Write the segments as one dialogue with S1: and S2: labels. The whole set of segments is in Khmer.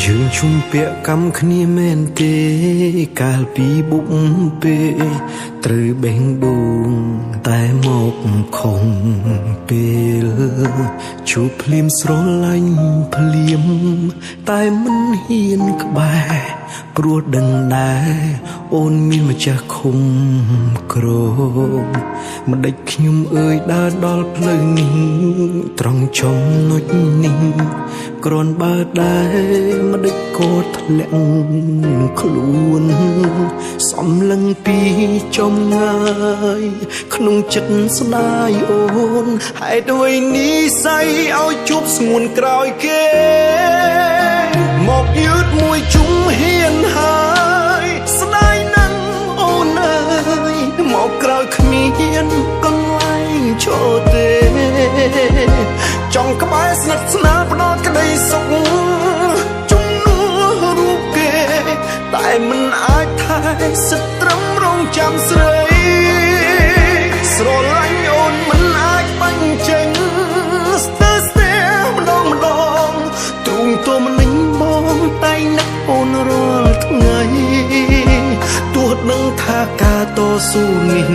S1: យើងជុំពាក់កម្មគ្នាមែនទេកាលពីបុកពេលត្រូវបេះដូងតែមកខំពេលជួបភ្លាមស្រឡាញ់ភ្លាមតែមិនហ៊ានក្បែរព្រោះដឹងដែរអូនមានម្ចាស់ឃុំក្រមមិនដេចខ្ញុំអើយដើរដល់ផ្លូវនេះត្រង់ចំណុចនេះគ្រាន់បើដែរមិនដេចក៏ធ្លាក់ខ្លួនសំឡឹងពីចំងាយក្នុងចិត្តស្ដាយអូនហេតុអ្វីនេះស័យឲ្យជួបស្ងួនក្រោយគេមកយឺតមួយជុំហ៊ានហើយស្ដាយណាស់អូនអើយមកក្រោយគ្មានកន្លែងឈរទេចង់ក្បែរស្និទ្ធស្នាលផ្ដល់ក្តីសុខជំនួសរូបគេតែមិនអាចថែសិតត្រឹមរងចាំស្រីស្រឡាញ់អូនមិនអាចបាញ់ចេញស្ទើរស្ទែម្ដងទ្រូងទោមនិញបងតែនឹកអូនរាល់ថ្ងៃទោះដឹងថាការតស៊ូនេះ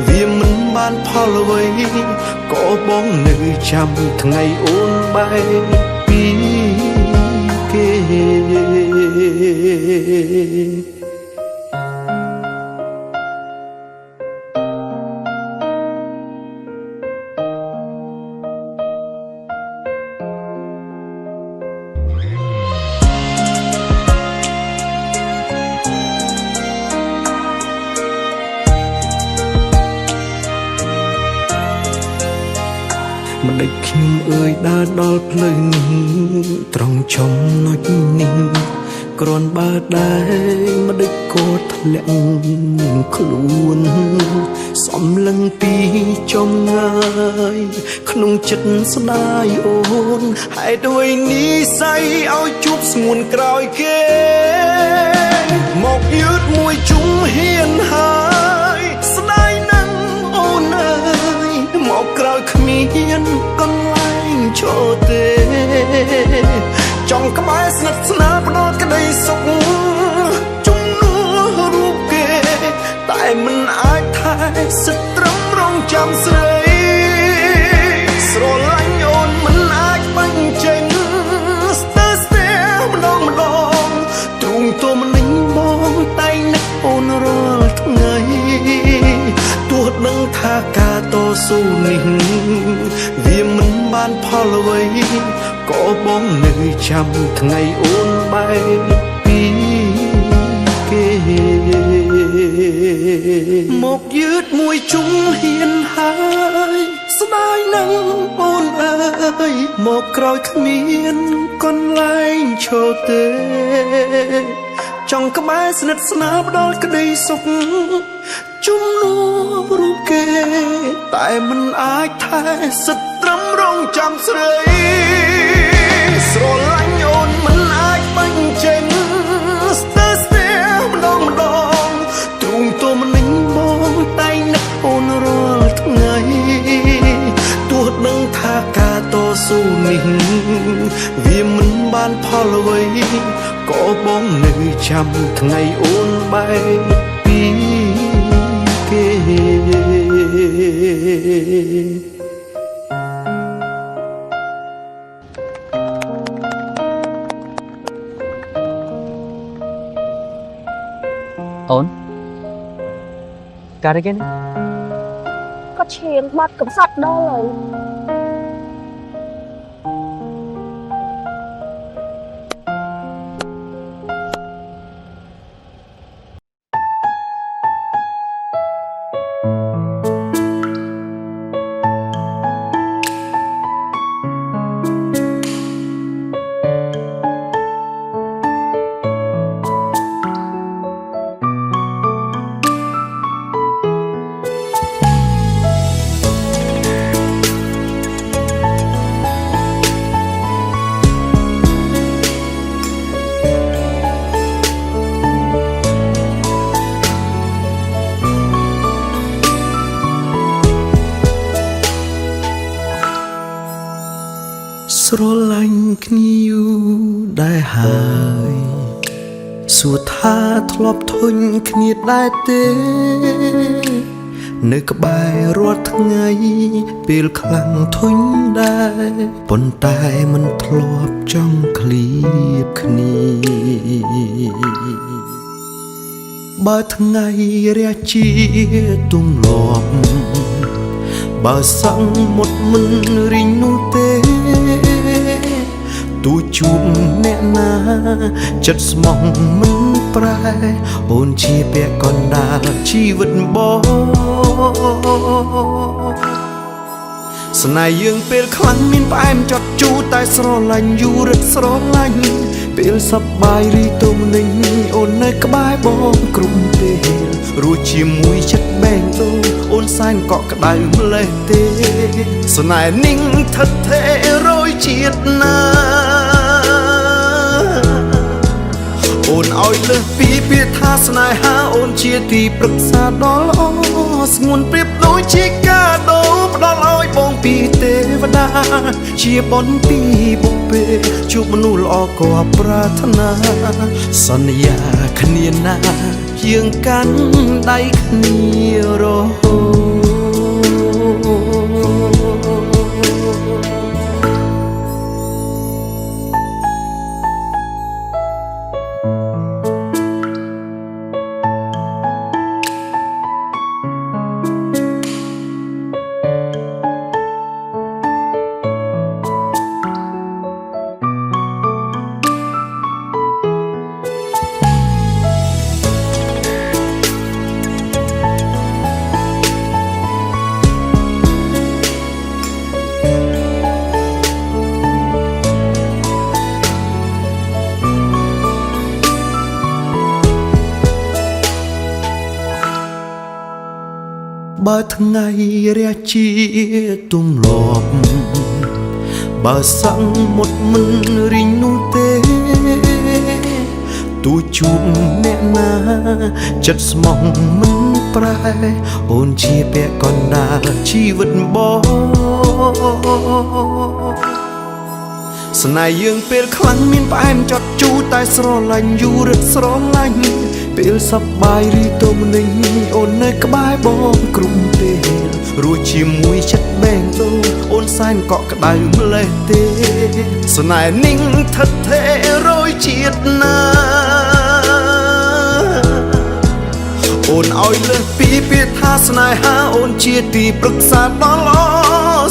S1: វាមិនបានផលអ្វីក៏បងនៅចាំថ្ងៃអូនបែកពីគេមិនដេចខ្ញុំអើយដើរដល់ផ្លូវនេះត្រង់ចំណុចនេះគ្រាន់បើដែរមិនដេចក៏ធ្លាក់ខ្លួនសំឡឹងពីចំងាយក្នុងចិត្តស្ដាយអូនហេតុអ្វីនេះស័យឲ្យជួបស្ងួនក្រោយគេមកយឺតមួយជុំហ៊ានហើយស្ដាយណាស់អូនអើយមកក្រោយគ្មានកន្លែងឈរទេចង់ក្បែរស្និទ្ធស្នាលផ្ដល់ក្តីសុខជំនួសរូបគេតែមិនអាចថែសិតត្រឹមរងចាំស្រីស្រឡាញ់អូនមិនអាចបាញ់ចេញស្ទើរស្ទែម្ដងទ្រូងទោមនិញបងតែនឹកអូនរាល់ថ្ងៃទោះដឹងថាការតស៊ូនេះវាមិនបានផលអ្វីក៏បងនៅចាំថ្ងៃអូនបែកពីគេមកយឺតមួយជុំហ៊ានហើយស្ដាយណាស់អូនអើយមកក្រោយគ្មានកន្លែងឈរទេចង់ក្បែរស្និទ្ធស្នាលផ្ដល់ក្តីសុខជំនួសរូបគេតែមិនអាចថែសិតត្រឹមរងចាំស្រីស្រឡាញ់អូនមិនអាចបាញ់ចេញស្ទើរស្ទែម្ដងទ្រូងទោមនិញបងតែនឹកអូនរាល់ថ្ងៃទោះដឹងថាការតស៊ូនេះវាមិនបានផលអ្វីក៏បងនៅចាំថ្ងៃអូនបែកពីគេ
S2: អូនការអីគេនេះ
S3: គាត់ឈៀងបាត់កំសត់ដល់ហើយ
S1: ស្រឡាញ់គ្នាយូរដែរហើយសួរថាធ្លាប់ធុញគ្នាដែរទេនៅក្បែររាល់ថ្ងៃពេលខ្លាំងធុញដែរប៉ុន្តែមិនធ្លាប់ចង់ឃ្លាបគ្នាបើថ្ងៃរះជាទម្លាប់បើសង្ឃមុតមិនរីងនោះទេទូជួបអ្នកណាចិត្តស្មោះមិនប្រែអូនជាពាក់កណ្ដាលជីវិតបងស្នេហ៍យើងពេលខ្លាំងមានផ្អែមចត់ជូរតែស្រឡាញ់យូររឹតស្រឡាញ់ពេលសប្បាយរីទុំនឹងអូននៅក្បែរបងគ្រប់ពេលរស់ជាមួយចិត្តបែងដូងអូនសែនកក់ក្ដៅម្លេះទេស្នេហ៍นิ่งថិតថេររយជាតិណាអូនឲ្យលើសពីពាក្យថាស្នេហាអូនជាទីប្រឹក្សាដ៏ល្អស្ងួនប្រៀបដូចជាកាដូផ្ដល់ឲ្យបងពីទេវតាជាបុណ្យពីបុព្វេជួបមនុស្សល្អក៏ប្រាថ្នាសន្យាគ្នាណាយើងកាន់ដៃគ្នារហូតបើថ្ងៃរះជាទម្លាប់បើសង្ឃមុតមិនរីងនោះទេទូជួបអ្នកណាចិត្តស្មោះមិនប្រែអូនជាពាក់កណ្ដាលជីវិតបងស្នេហ៍យើងពេលខ្លាំងមានផ្អែមចត់ជូរតែស្រឡាញ់យូររឹតស្រឡាញ់ពេលសប្បាយរីទុំនឹងអូននៅក្បែរបងគ្រប់ពេលរស់ជាមួយចិត្តបែងដូងអូនសែនកក់ក្ដៅម្លេះទេស្នេហ៍นิ่งថិតថេររយជាតិណាអូនឲ្យលើសពីពាក្យថាស្នេហាអូនជាទីប្រឹក្សាដ៏ល្អ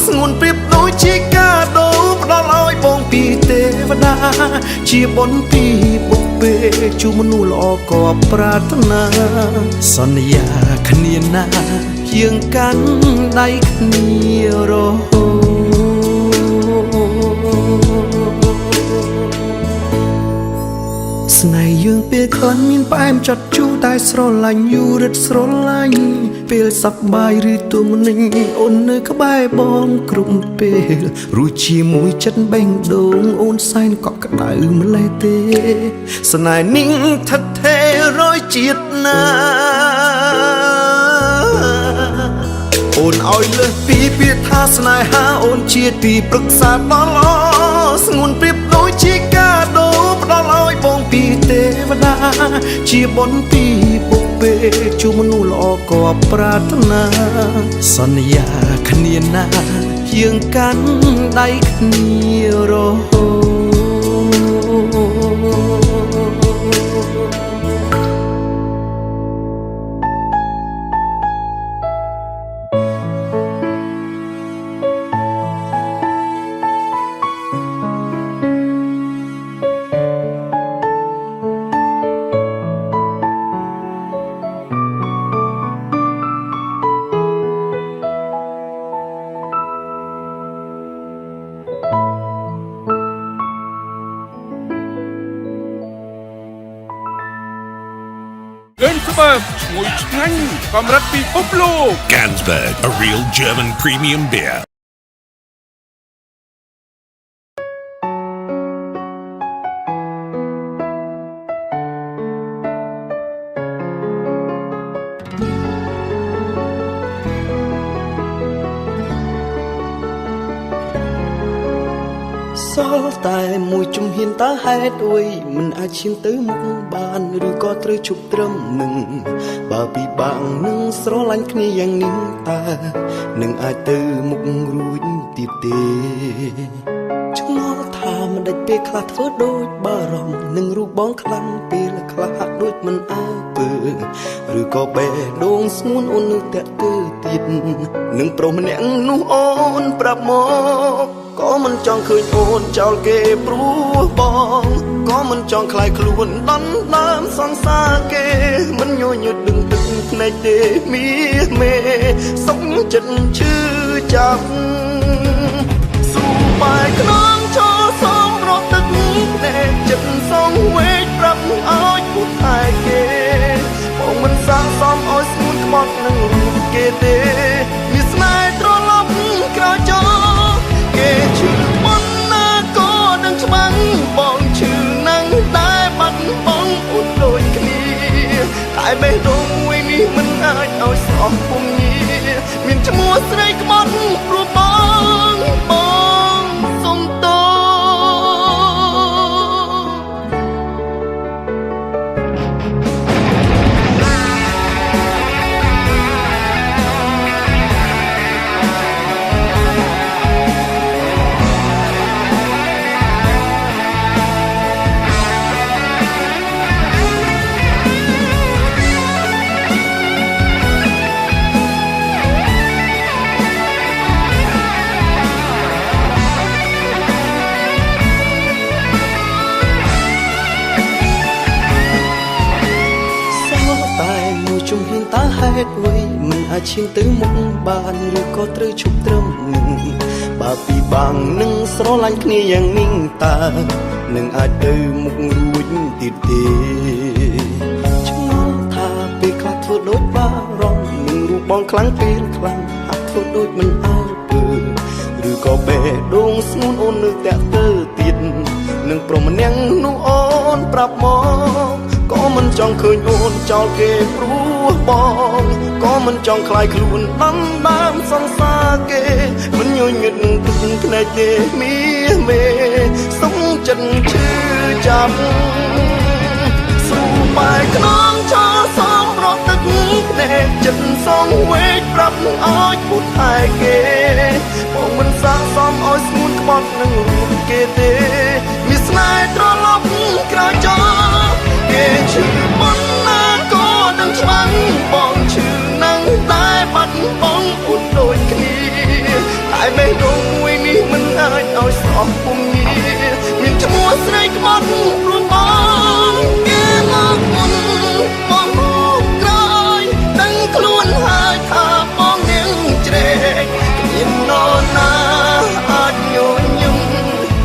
S1: ស្ងួនប្រៀបដូចជាកាដូផ្ដល់ឲ្យបងពីទេវតាជាបុណ្យពីបុព្វេជួបមនុស្សល្អក៏ប្រាថ្នាសន្យាគ្នាណាយើងកាន់ដៃគ្នារហូតស្នេហ៍យើងពេលខ្លាំងមានផ្អែមចត់ជូរតែស្រឡាញ់យូររឹតស្រឡាញ់ពេលសប្បាយឬទុំនឹងអូននៅក្បែរបងគ្រប់ពេលរស់ជាមួយចិត្តបែងដូងអូនសែនកក់ក្ដៅម្លេះទេស្នេហ៍นิ่งថិតថេររយជាតិណាអូនឲ្យលើសពីពាក្យថាស្នេហាអូនជាទីប្រឹក្សាដ៏ល្អស្ងួនប្រៀបដូចជាកាដូផ្ដល់ឲ្យបងពីទេវតាជាបុណ្យពីបុព្វេជួបមនុស្សល្អក៏ប្រាថ្នាសន្យាគ្នាណាយើងកាន់ដៃគ្នារហូត
S4: Gansberg ឈ្ងុយឆ្ងាញ់កម្រិតពិភពលោក
S5: Gansberg, a real German premium beer.
S1: សល់តែមួយជំហានតើហេតុអុយមិនអាចឈានទៅមុខបានឬក៏ត្រូវជប់ត្រឹមនឹងបើពិបាកនឹងស្រឡាញ់គ្នាយ៉ាងនេះតើនឹងអាចទៅមុខរួចទៀតទេឆ្ងល់ថាមិនដេចពេលខ្លះធ្វើដូចបារម្ភនឹងរូបបងខ្លាំងពេលខ្លះហាក់ដូចមិនអើពើឬក៏បេះដូងស្ងួនអូននៅតែទៅទៀតនឹងប្រុសម្នាក់នោះអូនប្រាប់មកក៏មិនចង់ឃើញអូនចោលគេព្រោះបងក៏មិនចង់ខ្លាយខ្លួនដណ្ដើមសង្សារគេមិនញញឹតដឹងទឹកភ្នែកទេមីមេសុខចិត្តឈឺចាប់ស៊ូបាយខ្នងឈរសំរត់ទឹកភ្នែកចិត្តសងវេកប្រាប់ឲ្យពុតឯគេបងមិនសាកសមឲ្យស្ងួនខ្មត់នឹងរូបគេទេមានស្នេហ៍ត្រឡប់ក្រោយចោលគេឈឺមិនណាក៏នឹងច្បាំងបងឈឺនឹងតែបាត់បងអូនដូចគ្នាតែបេះដូងមួយនេះមិនអាចឲ្យស្រស់ពុំងារមានឈ្មោះស្រីក្បត់ព្រោះបងសុំតោជំហានតើហេតុអ្វីមិនអាចឈានទៅមុខបានឬក៏ត្រូវឈប់ត្រឹមនឹងបើពិបាកនឹងស្រឡាញ់គ្នាយ៉ាងនេះតើនឹងអាចទៅមុខរួចទៀតទេឆ្ងល់ថាពេលខ្លះធ្វើដូចបារម្ភនឹងរូបបងខ្លាំងពេលខ្លាំងហាក់ធ្វើដូចមិនអើពើឬក៏បេះដូងស្ងួនអូននៅតែទៅទៀតនឹងប្រុសម្នាក់នោះអូនប្រាប់មកក៏មិនចង់ឃើញអូនចោលគេព្រោះបងក៏មិនចង់ខ្លាយខ្លួនដណ្ដើមសង្សារគេមិនញញឹតនឹងទឹកភ្នែកទេមីមេសុំចិត្តឈឺចាប់ស៊ូបាយខ្នងឈរសំរត់ទឹកភ្នែកចិត្តសងវេកប្រាប់ឲ្យពុតឯគេបងមិនសាកសមឲ្យស្ងួនក្បត់នឹងរូបគេទេមានស្នេហ៍ត្រឡប់ក្រោយចោលគេឈឺមិនណាក៏នឹងច្បាំងបងឈឺនឹងតែបាត់បងពុតដូចគ្នាតែបេះដូងមួយនេះមិនអាចឲ្យស្រស់ពុំងារមានឈ្មោះស្រីក្បត់ព្រោះបងគេមកមុនបងមកក្រោយដឹងខ្លួនហើយថាបងនាងជ្រែកគ្មាននរណាអាចញញឹម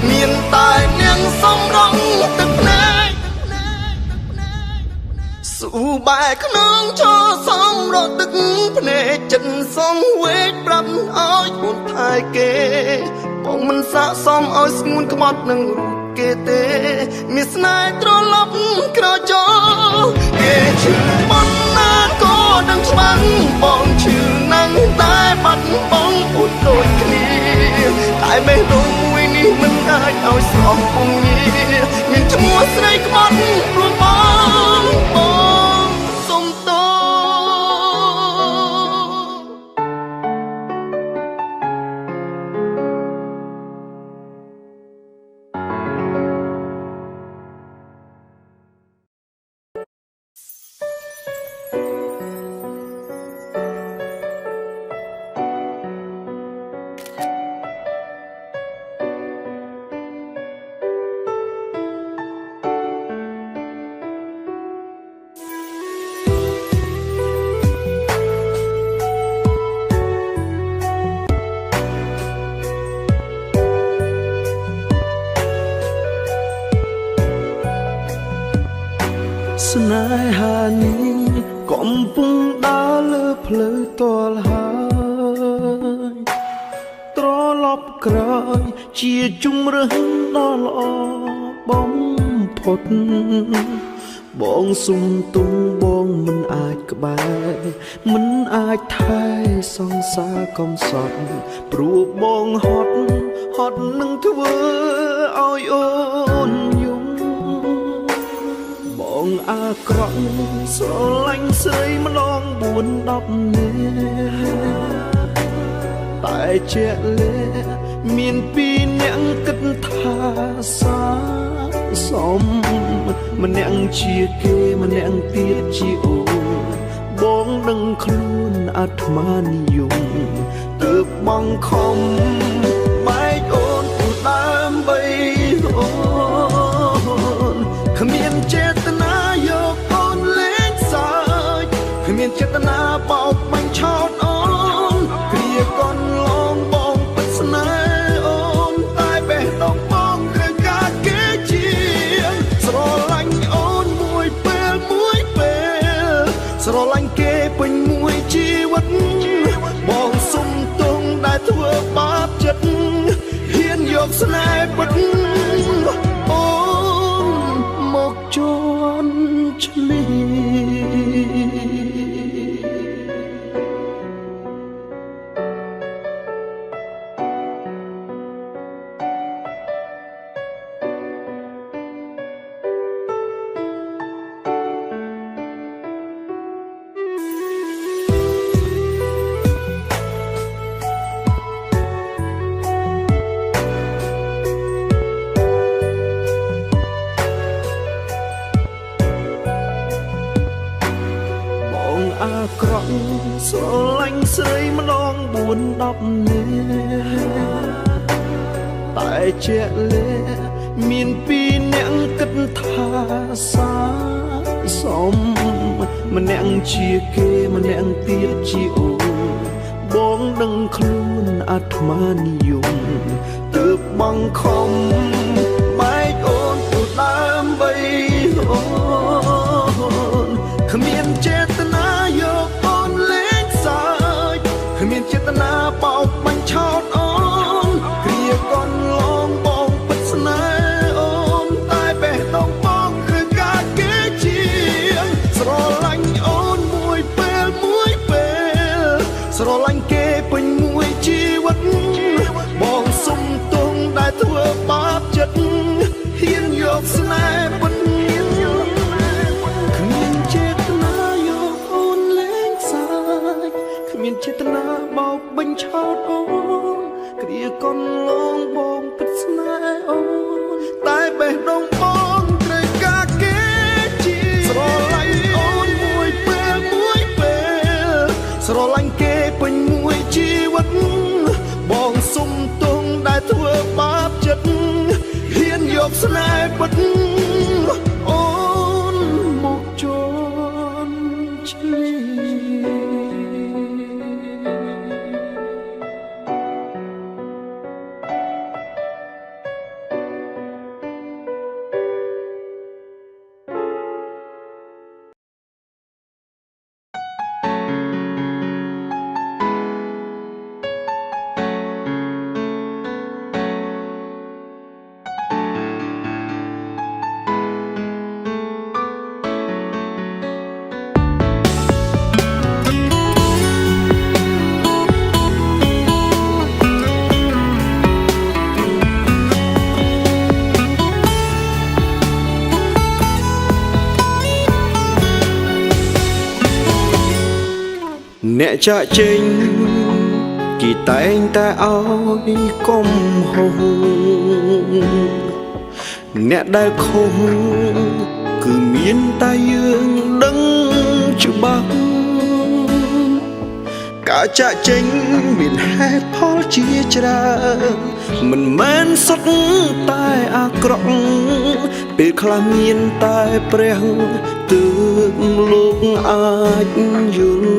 S1: មានតែនាងសំរងទឹកភ្នែកស៊ូបែកក្នុងឈរសំរត់ទឹកភ្នែកចិត្តសងវេកប្រាប់ឲ្យពុនថែគេបងមិនសាកសមឲ្យស្ងួនក្បត់នឹងរូបគេទេមានស្នេហ៍ត្រឡប់ក្រោយចោលគេឈឺមិនណាក៏នឹងច្បាំងបងឈឺនឹងតែបាត់បងពុតដូចគ្នាតែបេះដូងមួយនេះមិនអាចឲ្យស្រស់ពុំងារមានឈ្មោះស្រីក្បត់ព្រោះបងសុំតោស្នេហានេះកំពុងដើរលើផ្លូវតលហើយត្រឡប់ក្រោយជាជំរើសដ៏ល្អបំផុតបងសុំទុំបងមិនអាចក្បែរមិនអាចថែសង្សារកំសត់ព្រោះបងហត់នឹងធ្វើ យអូនយំបងអាក្រក់ស្រឡាញ់ស្រីម្ដង4-10នាក់តែជាក់លាក់មានពីរអ្នកគិតថាសាសមម្នាក់ជាគេម្នាក់ទៀតជាអូនបងនឹងខ្លួនអាត្មានិយមទើបបងខំបែកអូនពុំដើម្បីអូនគ្មានចេតនាយកអូនលេងសើចគ្មានចេតនាបោកបាញ់ឆោតអូនគ្រាកូនឡងបងពិតស្នេហ៍អូនតែបេះដូងបងត្រូវការគេជាស្រឡាញ់អូនមួយពេលស្រឡាញ់គេពេញមួយជីវិតបងសុំទងដែលធ្វើបាបចិត្តហ៊ានយកស្នេហ៍ពិតអូនមកជន់ឆ្លៀអាក្រក់ស្រឡាញ់ស្រីម្ដង4-10នាក់តែជាក់លាក់មានពីរអ្នកគិតថាសាសមម្នាក់ជាគេម្នាក់ទៀតជាអូនបងនឹងខ្លួនអាត្មានិយមទើបបងខំបែកអូនពុំដើម្បីអូនគ្មានចេតនាយកអូនលេងសើចគ្មានចេតនាបោកបាញ់ឆោតអូនគ្រាកូនឡងបងពិតស្នេហ៍អូនតែបេះដូងបងគឺការគេជាស្រឡាញ់អូនមួយពេលស្រឡាញ់គេពេញមួយជីវិតបងសុំទងដែលធ្វើបាបចិត្តហ៊ានយកស្នេហ៍ពិតគ្មានចេតនាយកអូនលេងសើចគ្មានចេតនាបោកបញ្ឆោតអូនគ្រាកូនឡងបងពិតស្នេហ៍អូនតែបេះដូងបងត្រូវការគេជាស្រឡាញ់អូនមួយពេលស្រឡាញ់គេពេញមួយជីវិតបងសុំទងដែលធ្វើបាបចិត្តហ៊ានយកស្នេហ៍ពិតអូនមកជន់ឆ្លៀអ្នកចាក់ចេញគេតែងតែឲ្យកំហុសអ្នកដែលខុសគឺមានតែយើងដឹងច្បាស់ការចាក់ចេញមានហេតុផលជាច្រើនមិនមែនសុទ្ធតែអាក្រក់ពេលខ្លះមានតែព្រះទើបលោកអាចយល់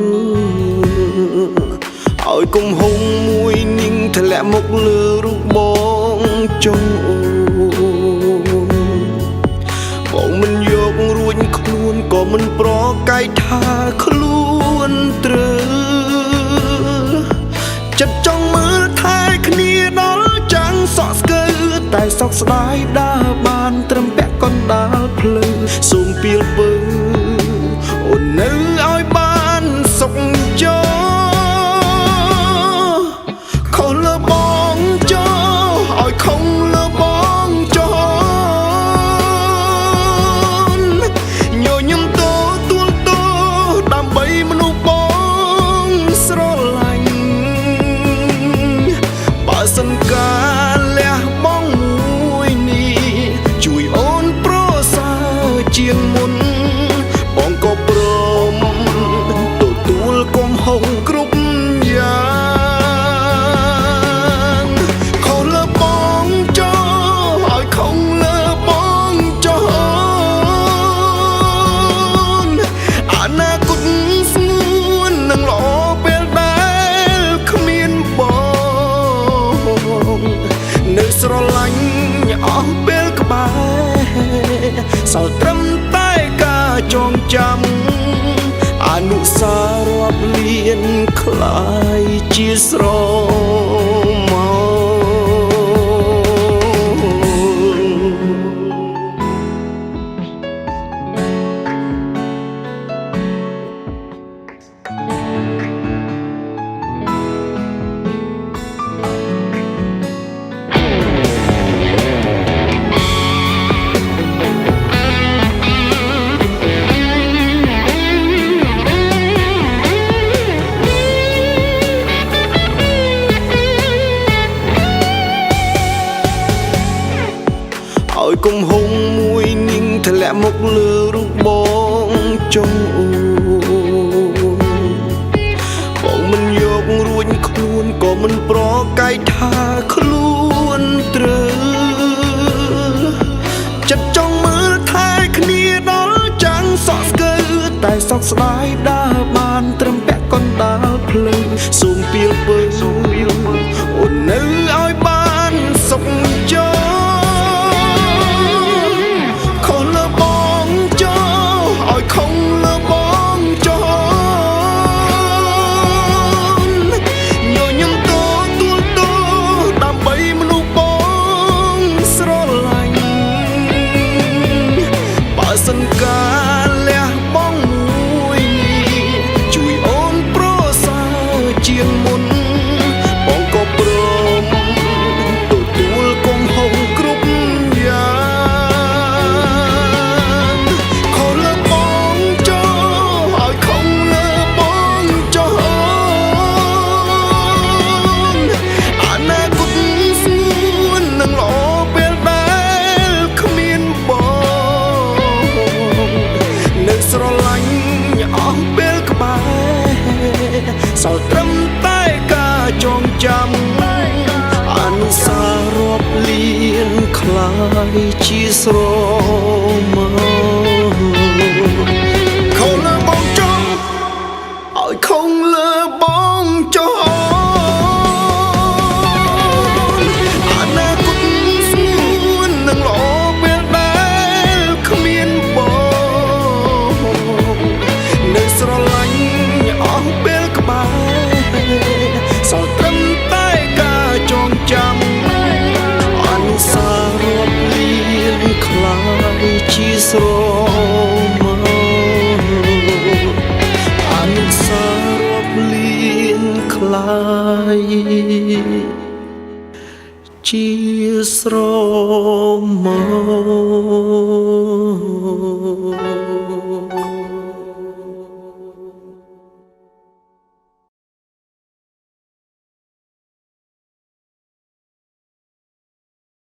S1: ឲ្យគំហុងមួយនាងធ្លាក់មកលើរូបបងចុងបងមិនយករួចខ្លួនក៏មិនប្រកែកថាខ្លួនត្រូវចិត្តចង់មើលថែគ្នាដល់ចាំងសក់ស្កើតែសោកស្ដាយដើរបានត្រឹមពាក់កណ្ដាលភ្លឺសូមពីលពើអូននៅឲ្យបានសុខចោខុសលើបងចោឲ្យខំលើបងចោ បែរសល់ត្រឹមតែការចងចាំអនុស្សាវរីយ៍រាប់លានคล้ายជាស្រមោឲ្យគំហុងមួយនាងធ្លាក់មកលើរូបបងចុងអួនបងមិនយករួចខ្លួនក៏មិនប្រកែកថាខ្លួនត្រូវចិត្តចង់មើលថែគ្នាដល់ចាំងសក់ស្កើតែសោកស្ដាយដើរបានត្រឹមពាក់កណ្ដាលភ្លើងសូមពីលពើអូននៅឲ្យបានសុខចុះខំលើបងចោញញឹមតទួលតដើម្បីមនុស្សបងស្រឡាញ់បើសិនកាលះបងមួយជួយអូនប្រសើរជាងមុនបងក៏ព្រមទទួលគំហុងគ្រប់យ៉ាងសល់ត្រឹមតែការចងចាំអនុស្សាវរីយ៍រាប់លានคล้ายជាស្រមោខំលើបងចង់ឲ្យខំលើបងចោអនាគតស្ងួននឹងល្អពេលដែលគ្មានបងនៅស្រឡាញ់អស់ពេលសល់ត្រឹមតែការចងចាំអនុស្សាវរីយ៍រាប់លានคล้ายជាស្រមោអនុស្សាវរីយ៍រាប់លានคล้ายជាស្រមោ